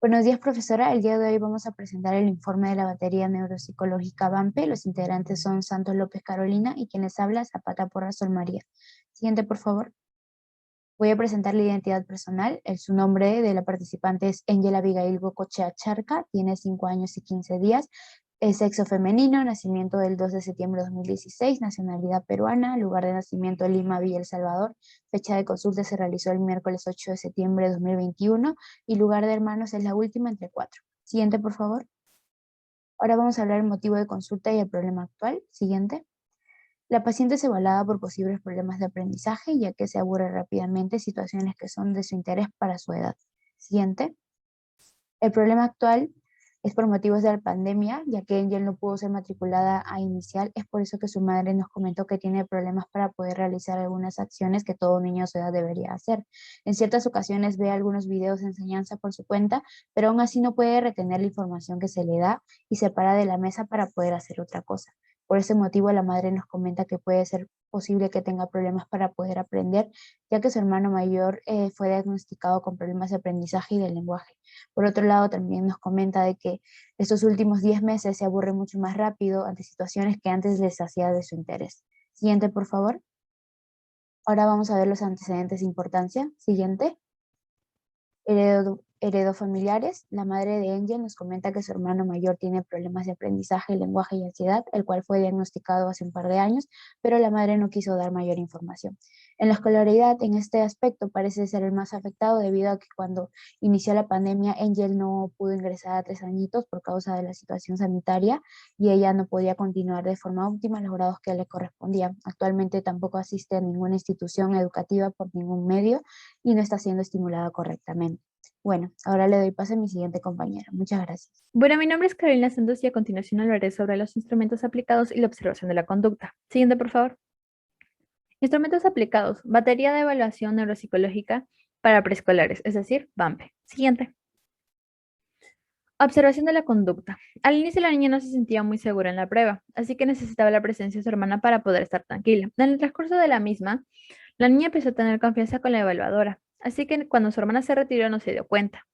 Buenos días, profesora. El día de hoy vamos a presentar el informe de la batería neuropsicológica BAMPE. Los integrantes son Santos López Carolina y quienes habla Zapata Porra Sol María. Siguiente, por favor. Voy a presentar la identidad personal. Su nombre de la participante es Angela Abigail Gocochea Charca, tiene 5 años y 15 días, es sexo femenino, nacimiento del 2 de septiembre de 2016, nacionalidad peruana, lugar de nacimiento Lima, Villa El Salvador, fecha de consulta se realizó el miércoles 8 de septiembre de 2021 y lugar de hermanos es la última entre 4. Siguiente, por favor. Ahora vamos a hablar del motivo de consulta y el problema actual. Siguiente. La paciente es evaluada por posibles problemas de aprendizaje, ya que se aburre rápidamente situaciones que son de su interés para su edad. Siguiente. El problema actual es por motivos de la pandemia, ya que Angel no pudo ser matriculada a inicial. Es por eso que su madre nos comentó que tiene problemas para poder realizar algunas acciones que todo niño a su edad debería hacer. En ciertas ocasiones ve algunos videos de enseñanza por su cuenta, pero aún así no puede retener la información que se le da y se para de la mesa para poder hacer otra cosa. Por ese motivo, la madre nos comenta que puede ser posible que tenga problemas para poder aprender, ya que su hermano mayor fue diagnosticado con problemas de aprendizaje y de lenguaje. Por otro lado, también nos comenta de que estos últimos 10 meses se aburre mucho más rápido ante situaciones que antes les hacía de su interés. Siguiente, por favor. Ahora vamos a ver los antecedentes de importancia. Siguiente. Heredofamiliares. La madre de Angel nos comenta que su hermano mayor tiene problemas de aprendizaje, lenguaje y ansiedad, el cual fue diagnosticado hace un par de años, pero la madre no quiso dar mayor información. En la escolaridad, en este aspecto, parece ser el más afectado debido a que cuando inició la pandemia, Angel no pudo ingresar a 3 añitos por causa de la situación sanitaria y ella no podía continuar de forma óptima los grados que le correspondían. Actualmente tampoco asiste a ninguna institución educativa por ningún medio y no está siendo estimulada correctamente. Bueno, ahora le doy paso a mi siguiente compañera. Muchas gracias. Bueno, mi nombre es Carolina Santos y a continuación hablaré sobre los instrumentos aplicados y la observación de la conducta. Siguiente, por favor. Instrumentos aplicados. Batería de evaluación neuropsicológica para preescolares, es decir, BAMPE. Siguiente. Observación de la conducta. Al inicio la niña no se sentía muy segura en la prueba, así que necesitaba la presencia de su hermana para poder estar tranquila. En el transcurso de la misma, la niña empezó a tener confianza con la evaluadora, así que cuando su hermana se retiró no se dio cuenta.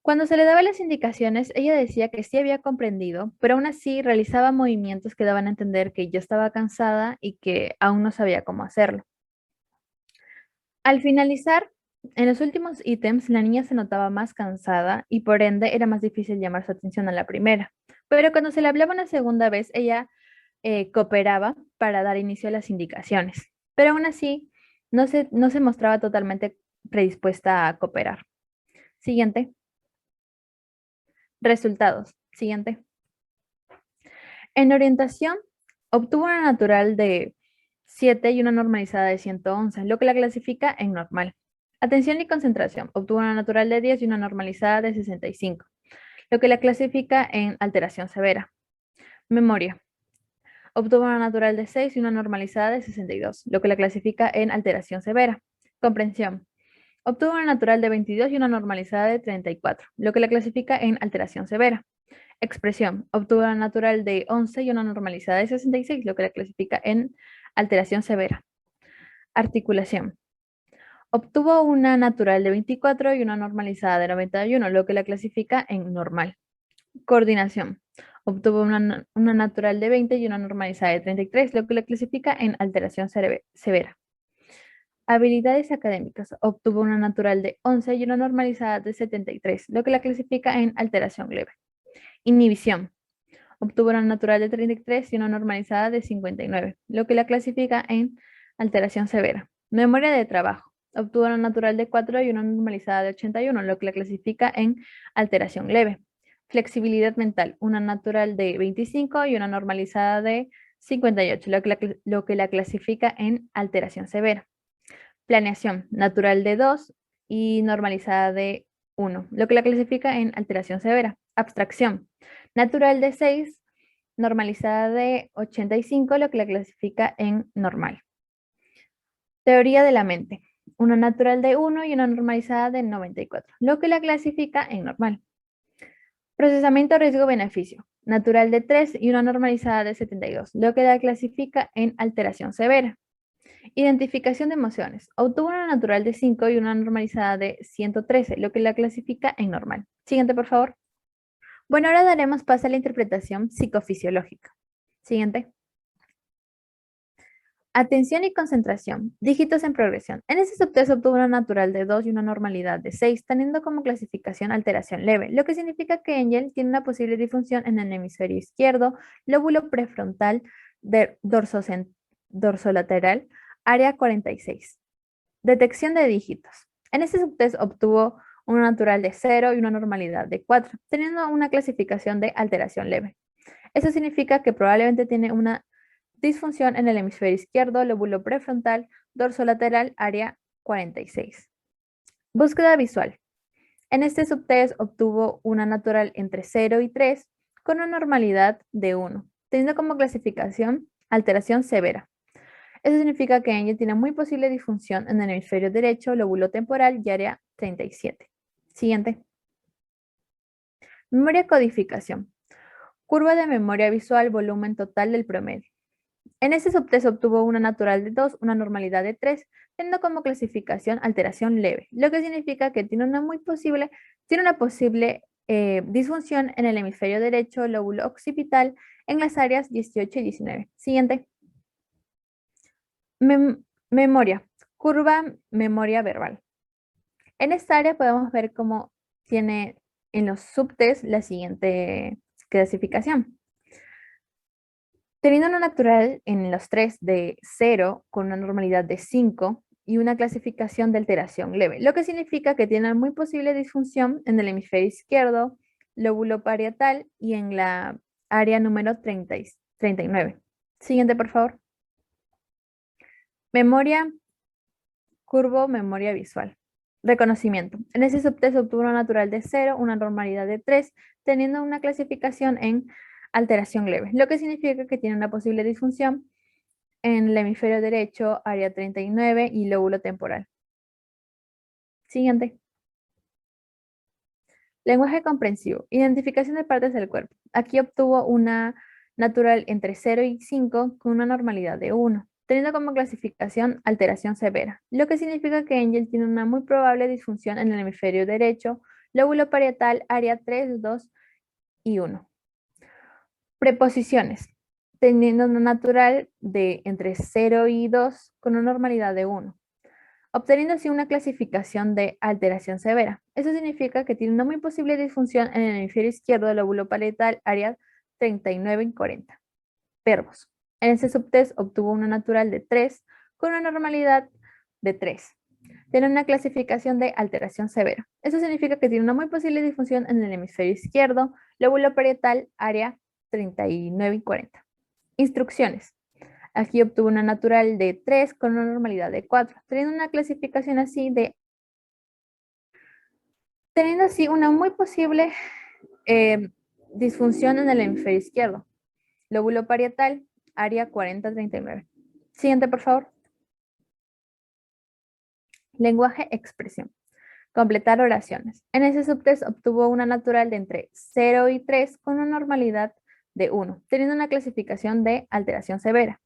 Cuando se le daba las indicaciones, ella decía que sí había comprendido, pero aún así realizaba movimientos que daban a entender que yo estaba cansada y que aún no sabía cómo hacerlo. Al finalizar, en los últimos ítems, la niña se notaba más cansada y por ende era más difícil llamar su atención a la primera. Pero cuando se le hablaba una segunda vez, ella cooperaba para dar inicio a las indicaciones. Pero aún así, no se mostraba totalmente predispuesta a cooperar. Siguiente. Resultados. Siguiente. En orientación, obtuvo una natural de 7 y una normalizada de 111, lo que la clasifica en normal. Atención y concentración, obtuvo una natural de 10 y una normalizada de 65, lo que la clasifica en alteración severa. Memoria, obtuvo una natural de 6 y una normalizada de 62, lo que la clasifica en alteración severa. Comprensión, obtuvo una natural de 22 y una normalizada de 34, lo que la clasifica en alteración severa. Expresión, obtuvo una natural de 11 y una normalizada de 66, lo que la clasifica en alteración severa. Articulación, obtuvo una natural de 24 y una normalizada de 91, lo que la clasifica en normal. Coordinación, obtuvo una natural de 20 y una normalizada de 33, lo que la clasifica en alteración severa. Habilidades académicas, obtuvo una natural de 11 y una normalizada de 73, lo que la clasifica en alteración leve. Inhibición, obtuvo una natural de 33 y una normalizada de 59, lo que la clasifica en alteración severa. Memoria de trabajo, obtuvo una natural de 4 y una normalizada de 81, lo que la clasifica en alteración leve. Flexibilidad mental, una natural de 25 y una normalizada de 58, lo que la clasifica en alteración severa. Planeación, natural de 2 y normalizada de 1, lo que la clasifica en alteración severa. Abstracción, natural de 6, normalizada de 85, lo que la clasifica en normal. Teoría de la mente, una natural de 1 y una normalizada de 94, lo que la clasifica en normal. Procesamiento riesgo-beneficio, natural de 3 y una normalizada de 72, lo que la clasifica en alteración severa. Identificación de emociones. Obtuvo una natural de 5 y una normalizada de 113, lo que la clasifica en normal. Siguiente, por favor. Bueno, ahora daremos paso a la interpretación psicofisiológica. Siguiente. Atención y concentración. Dígitos en progresión. En este subtest obtuvo una natural de 2 y una normalidad de 6, teniendo como clasificación alteración leve, lo que significa que Angel tiene una posible disfunción en el hemisferio izquierdo, lóbulo prefrontal, dorsolateral, área 46. Detección de dígitos. En este subtest obtuvo una natural de 0 y una normalidad de 4, teniendo una clasificación de alteración leve. Eso significa que probablemente tiene una disfunción en el hemisferio izquierdo, lóbulo prefrontal, dorsolateral, área 46. Búsqueda visual. En este subtest obtuvo una natural entre 0 y 3 con una normalidad de 1, teniendo como clasificación alteración severa. Eso significa que ella tiene muy posible disfunción en el hemisferio derecho, lóbulo temporal y área 37. Siguiente. Memoria codificación. Curva de memoria visual, volumen total del promedio. En este subtest obtuvo una natural de 2, una normalidad de 3, teniendo como clasificación alteración leve, lo que significa que tiene una posible disfunción en el hemisferio derecho, lóbulo occipital, en las áreas 18 y 19. Siguiente. Memoria. Curva memoria verbal. En esta área podemos ver cómo tiene en los subtests la siguiente clasificación. Teniendo una natural en los 3 de 0 con una normalidad de 5 y una clasificación de alteración leve, lo que significa que tiene muy posible disfunción en el hemisferio izquierdo, lóbulo parietal y en la área número 39. Siguiente, por favor. Memoria, curvo, memoria visual. Reconocimiento. En ese subtest obtuvo una natural de 0, una normalidad de 3, teniendo una clasificación en alteración leve, lo que significa que tiene una posible disfunción en el hemisferio derecho, área 39 y lóbulo temporal. Siguiente. Lenguaje comprensivo. Identificación de partes del cuerpo. Aquí obtuvo una natural entre 0 y 5 con una normalidad de 1, teniendo como clasificación alteración severa, lo que significa que Angel tiene una muy probable disfunción en el hemisferio derecho, lóbulo parietal, área 3, 2 y 1. Preposiciones. Teniendo una natural de entre 0 y 2 con una normalidad de 1, obteniendo así una clasificación de alteración severa. Eso significa que tiene una muy posible disfunción en el hemisferio izquierdo del lóbulo parietal, área 39 y 40. Verbos. En ese subtest obtuvo una natural de 3 con una normalidad de 3. Tiene una clasificación de alteración severa. Eso significa que tiene una muy posible disfunción en el hemisferio izquierdo, lóbulo parietal, área 39 y 40. Instrucciones. Aquí obtuvo una natural de 3 con una normalidad de 4, teniendo una clasificación así teniendo así una muy posible disfunción en el hemisferio izquierdo. Lóbulo parietal, área 40-39. Siguiente, por favor. Lenguaje, expresión. Completar oraciones. En ese subtest obtuvo una natural de entre 0 y 3 con una normalidad de 1, teniendo una clasificación de alteración severa.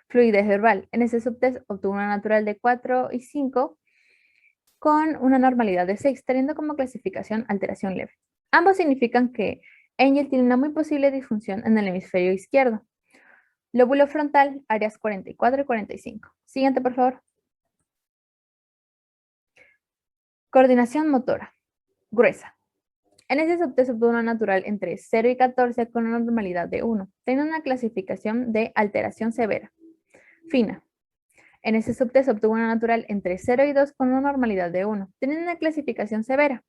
Fluidez verbal. En ese subtest obtuvo una natural de 4 y 5 con una normalidad de 6, teniendo como clasificación alteración leve. Ambos significan que Angel tiene una muy posible disfunción en el hemisferio izquierdo. Lóbulo frontal, áreas 44 y 45. Siguiente, por favor. Coordinación motora. Gruesa. En ese subtest obtuvo una natural entre 0 y 14 con una normalidad de 1, teniendo una clasificación de alteración severa. Fina. En ese subtest obtuvo una natural entre 0 y 2 con una normalidad de 1, teniendo una clasificación severa.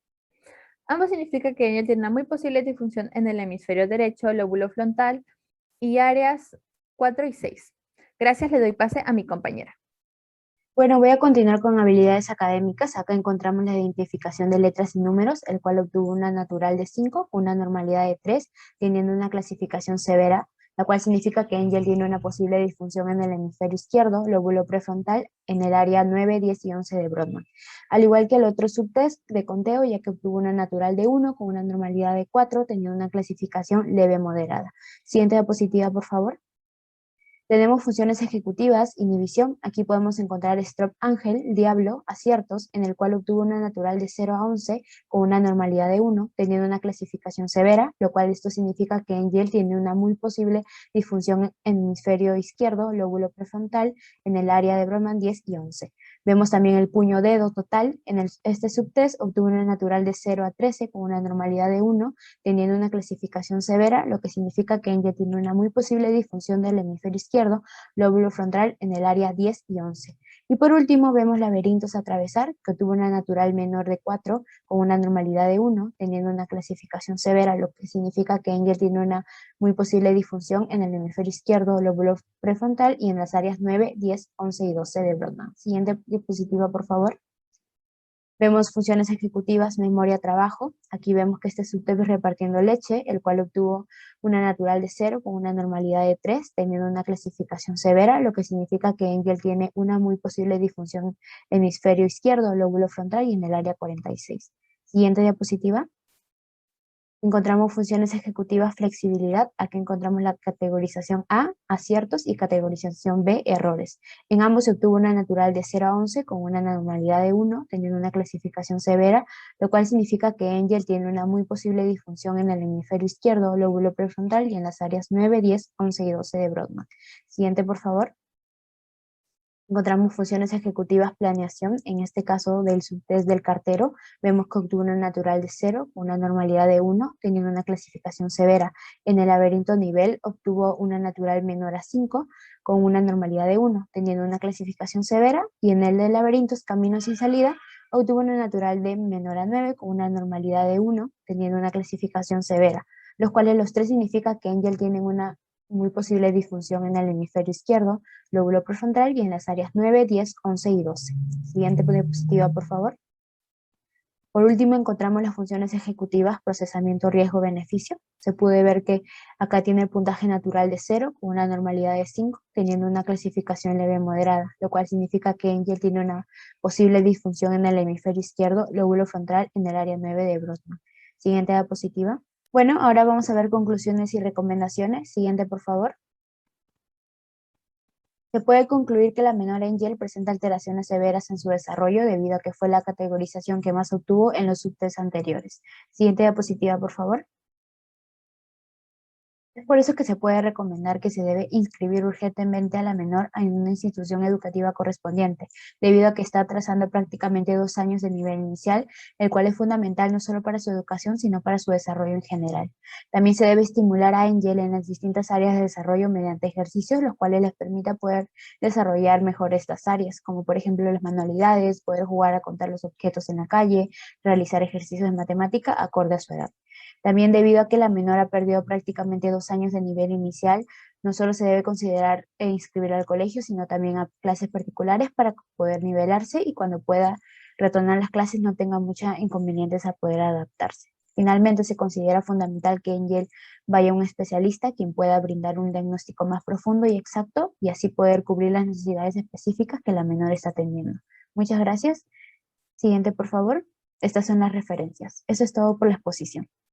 Ambos significa que ella tiene una muy posible disfunción en el hemisferio derecho, lóbulo frontal y áreas 4 y 6. Gracias, le doy pase a mi compañera. Bueno, voy a continuar con habilidades académicas. Acá encontramos la identificación de letras y números, el cual obtuvo una natural de 5, una normalidad de 3, teniendo una clasificación severa, la cual significa que Angel tiene una posible disfunción en el hemisferio izquierdo, lóbulo prefrontal, en el área 9, 10 y 11 de Brodmann. Al igual que el otro subtest de conteo, ya que obtuvo una natural de 1 con una normalidad de 4, teniendo una clasificación leve moderada. Siguiente diapositiva, por favor. Tenemos funciones ejecutivas, inhibición. Aquí podemos encontrar Strop Ángel, Diablo, aciertos, en el cual obtuvo una natural de 0 a 11 con una normalidad de 1, teniendo una clasificación severa, lo cual esto significa que Angel tiene una muy posible disfunción en hemisferio izquierdo, lóbulo prefrontal, en el área de Brodmann 10 y 11. Vemos también el puño dedo total. Este subtest obtuvo una natural de 0 a 13 con una normalidad de 1, teniendo una clasificación severa, lo que significa que Angel tiene una muy posible disfunción del hemisferio izquierdo, lóbulo frontal en el área 10 y 11. Y por último vemos laberintos a atravesar, que obtuvo una natural menor de 4 con una normalidad de 1, teniendo una clasificación severa, lo que significa que Angel tiene una muy posible disfunción en el hemisferio izquierdo, lóbulo prefrontal y en las áreas 9, 10, 11 y 12 de Brodmann. Siguiente diapositiva, por favor. Vemos funciones ejecutivas, memoria, trabajo. Aquí vemos que este subtest es repartiendo leche, el cual obtuvo una natural de 0 con una normalidad de 3, teniendo una clasificación severa, lo que significa que Angel tiene una muy posible disfunción hemisferio izquierdo, lóbulo frontal y en el área 46. Siguiente diapositiva. Encontramos funciones ejecutivas, flexibilidad. Aquí encontramos la categorización A, aciertos, y categorización B, errores. En ambos se obtuvo una natural de 0 a 11 con una normalidad de 1, teniendo una clasificación severa, lo cual significa que Angel tiene una muy posible disfunción en el hemisferio izquierdo, lóbulo prefrontal y en las áreas 9, 10, 11 y 12 de Brodmann. Siguiente, por favor. Encontramos funciones ejecutivas, planeación, en este caso del subtest del cartero, vemos que obtuvo una natural de 0, una normalidad de 1, teniendo una clasificación severa. En el laberinto nivel obtuvo una natural menor a 5, con una normalidad de 1, teniendo una clasificación severa, y en el de laberintos, caminos sin salida, obtuvo una natural de menor a 9, con una normalidad de 1, teniendo una clasificación severa, los cuales los tres significan que Angel tiene una muy posible disfunción en el hemisferio izquierdo, lóbulo prefrontal y en las áreas 9, 10, 11 y 12. Siguiente diapositiva, por favor. Por último, encontramos las funciones ejecutivas, procesamiento, riesgo, beneficio. Se puede ver que acá tiene el puntaje natural de 0, con una normalidad de 5, teniendo una clasificación leve moderada, lo cual significa que Angel tiene una posible disfunción en el hemisferio izquierdo, lóbulo frontal en el área 9 de Brodmann. Siguiente diapositiva. Bueno, ahora vamos a ver conclusiones y recomendaciones. Siguiente, por favor. Se puede concluir que la menor Angel presenta alteraciones severas en su desarrollo debido a que fue la categorización que más obtuvo en los subtests anteriores. Siguiente diapositiva, por favor. Es por eso que se puede recomendar que se debe inscribir urgentemente a la menor en una institución educativa correspondiente, debido a que está atrasando prácticamente 2 años de nivel inicial, el cual es fundamental no solo para su educación, sino para su desarrollo en general. También se debe estimular a Angel en las distintas áreas de desarrollo mediante ejercicios, los cuales les permita poder desarrollar mejor estas áreas, como por ejemplo las manualidades, poder jugar a contar los objetos en la calle, realizar ejercicios de matemática acorde a su edad. También debido a que la menor ha perdido prácticamente 2 años de nivel inicial, no solo se debe considerar inscribir al colegio, sino también a clases particulares para poder nivelarse y cuando pueda retornar las clases no tenga muchos inconvenientes a poder adaptarse. Finalmente, se considera fundamental que Angel vaya a un especialista quien pueda brindar un diagnóstico más profundo y exacto y así poder cubrir las necesidades específicas que la menor está teniendo. Muchas gracias. Siguiente, por favor. Estas son las referencias. Eso es todo por la exposición.